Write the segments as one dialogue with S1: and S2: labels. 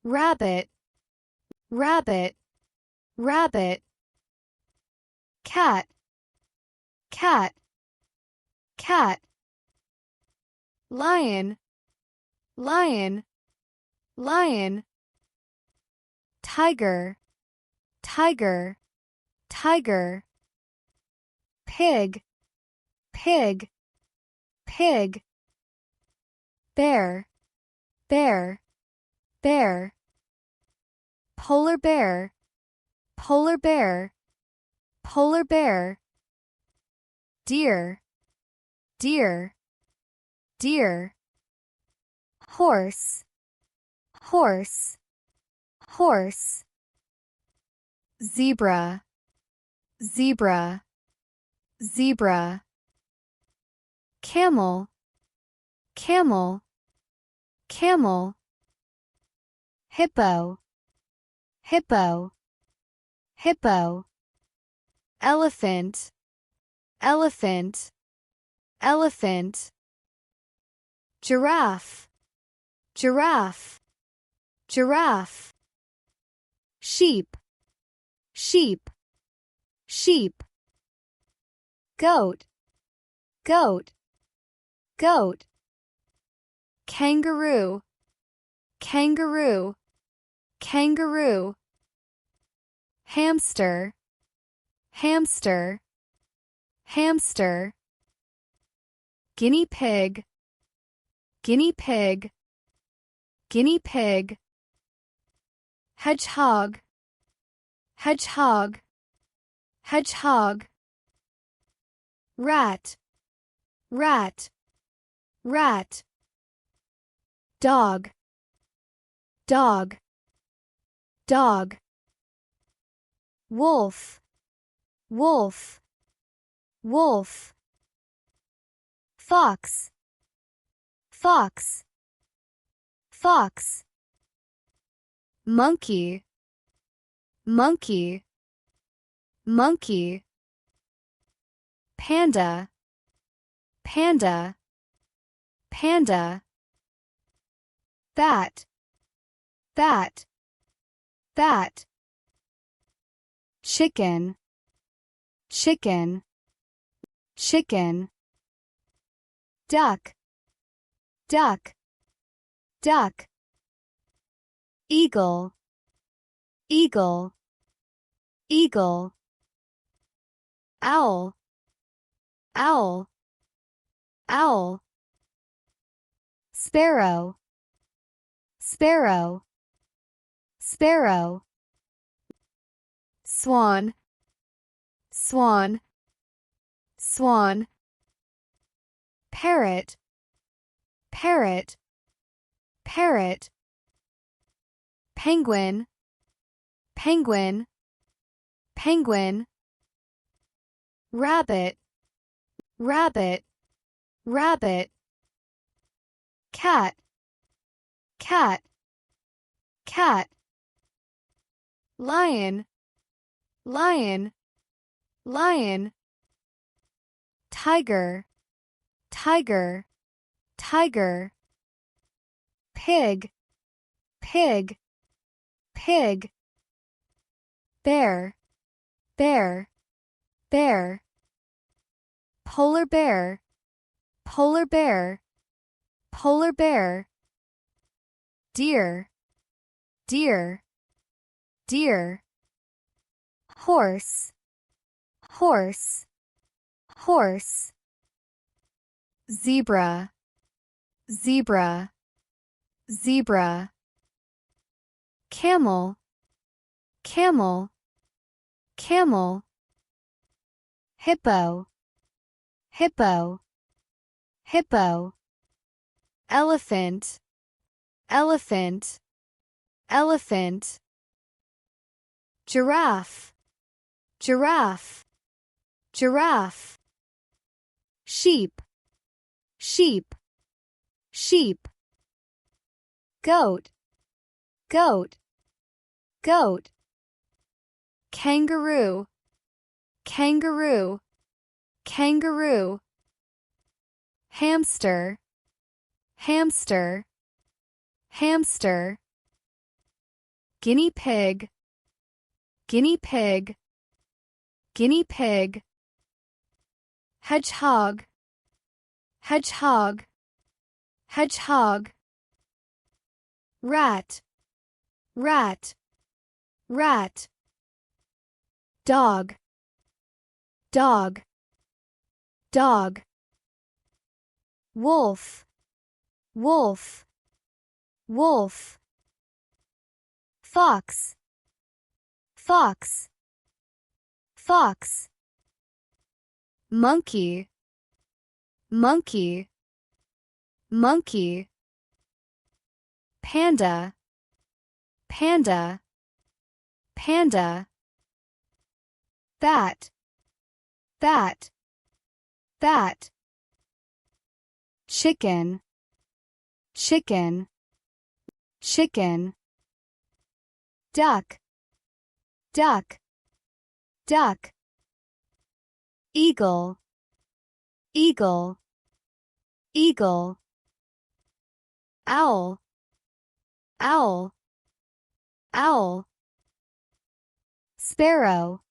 S1: rabbit, rabbit, rabbit. Cat, cat, cat. Lion, lion, lion. Tiger, tiger, tiger. Pig, pig, pig. Bear, bear, bear. Polar bear, polar bear, polar bear. Deer, deer, deer. Horse, horse, horse. Zebra, zebra, zebra. Camel, camel, camel. Hippo, hippo, hippo. Elephant, elephant, elephant. Giraffe, giraffe, giraffe. Sheep, sheep, sheep. Goat, goat, goat. Kangaroo, kangaroo, kangaroo. Hamster, hamster, hamster. Guinea pig, guinea pig, guinea pig. Hedgehog, hedgehog, hedgehog. Rat, rat, rat. Dog, dog, dog. Wolf, wolf, wolf. Fox, fox, fox. Monkey, monkey, monkey. Panda, panda, panda. Bat, bat, bat. Chicken, chicken, chicken. Duck, duck, duck. Eagle, eagle, eagle. Owl, owl, owl. Sparrow, sparrow, sparrow. Swan, swan, swan. Parrot, parrot, parrot. Penguin, penguin, penguin. Rabbit, rabbit, rabbit. Cat, cat, cat. Lion, lion, lion. Tiger, tiger, tiger. Pig, pig, pig. Bear, bear, bear. Polar bear, polar bear, polar bear. Deer, deer, deer. Horse, horse, horse. Zebra, zebra, zebra. Camel, camel, camel. Hippo, hippo, hippo. Elephant, elephant, elephant. Giraffe, giraffe, giraffe. Sheep, sheep, sheep. Goat, goat, goat. Kangaroo, kangaroo, kangaroo. Hamster, hamster, hamster. guinea pig, guinea pig, guinea pig. Hedgehog, hedgehog, hedgehog. Rat, rat, rat. Dog, dog, dog. Wolf, wolf, wolf. Fox, fox, fox. Monkey, monkey, monkey. Panda, panda, panda. Bat, bat, bat. Chicken, chicken, chicken. Duck, duck, duck. Eagle, eagle, eagle. Owl, owl, owl. Sparrow,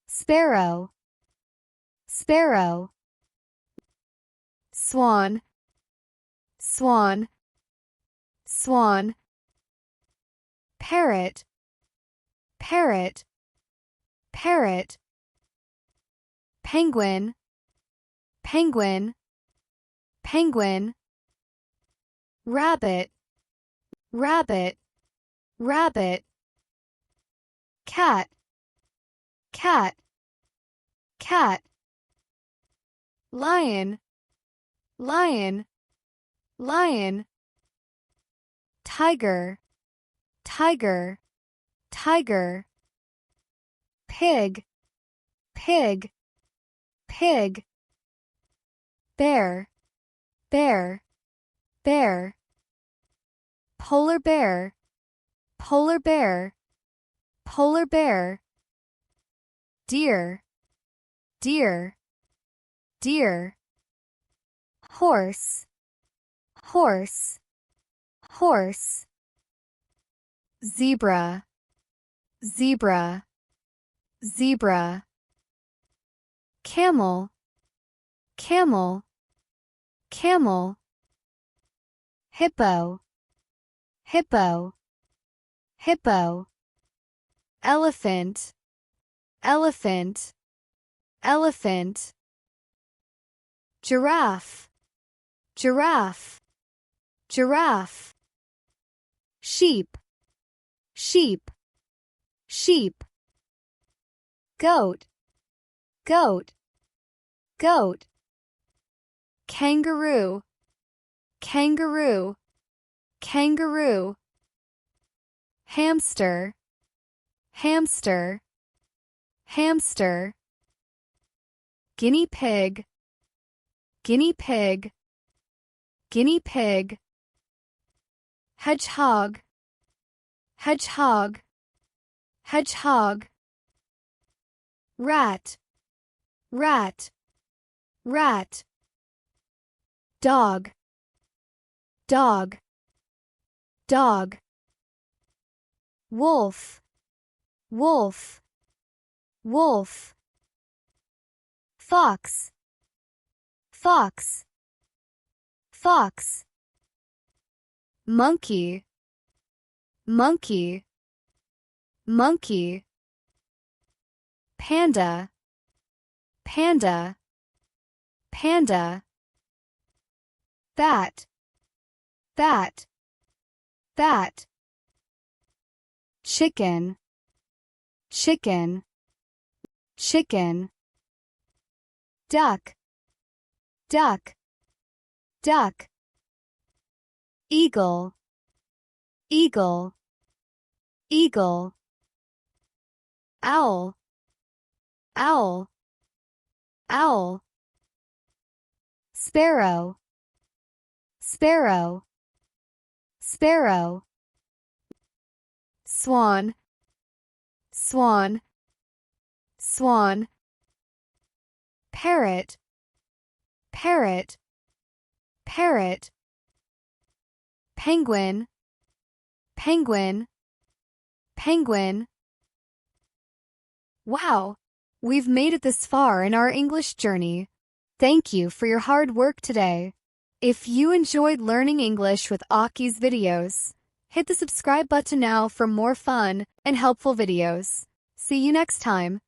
S1: sparrow, sparrow. Swan, swan, swan. Parrot, parrot, parrot. Penguin, penguin, penguin. Rabbit, rabbit, rabbit. Cat, cat, cat. Lion, lion, lion. Tiger, tiger, tiger. Pig, pig, pig. Bear, bear, bear. Polar bear, polar bear, polar bear. Deer, deer, deer. Horse, horse, horse. Zebra, zebra, zebra. Camel, camel, camel. Hippo, hippo, hippo. Elephant, elephant, elephant. Giraffe, giraffe, giraffe. Sheep, sheep, sheep. Goat, goat, goat. Kangaroo, kangaroo, kangaroo. Hamster, hamster, hamster. Guinea pig, guinea pig, guinea pig. Hedgehog, hedgehog, hedgehog. Rat, rat, rat. Dog, dog, dog. Wolf, wolf, wolf. Fox, fox, fox. Monkey, monkey, monkey. Panda, panda, panda. Bat, bat, bat. Chicken, chicken, chicken. Duck, duck, duck. Eagle, eagle, eagle. Owl, owl, owl. Sparrow, sparrow, sparrow. Swan, swan, swan. Parrot, parrot, parrot. Penguin, penguin, penguin. Wow! We've made it this far in our English journey. Thank you for your hard work today. If you enjoyed learning English with Aki's videos, hit the subscribe button now for more fun and helpful videos. See you next time.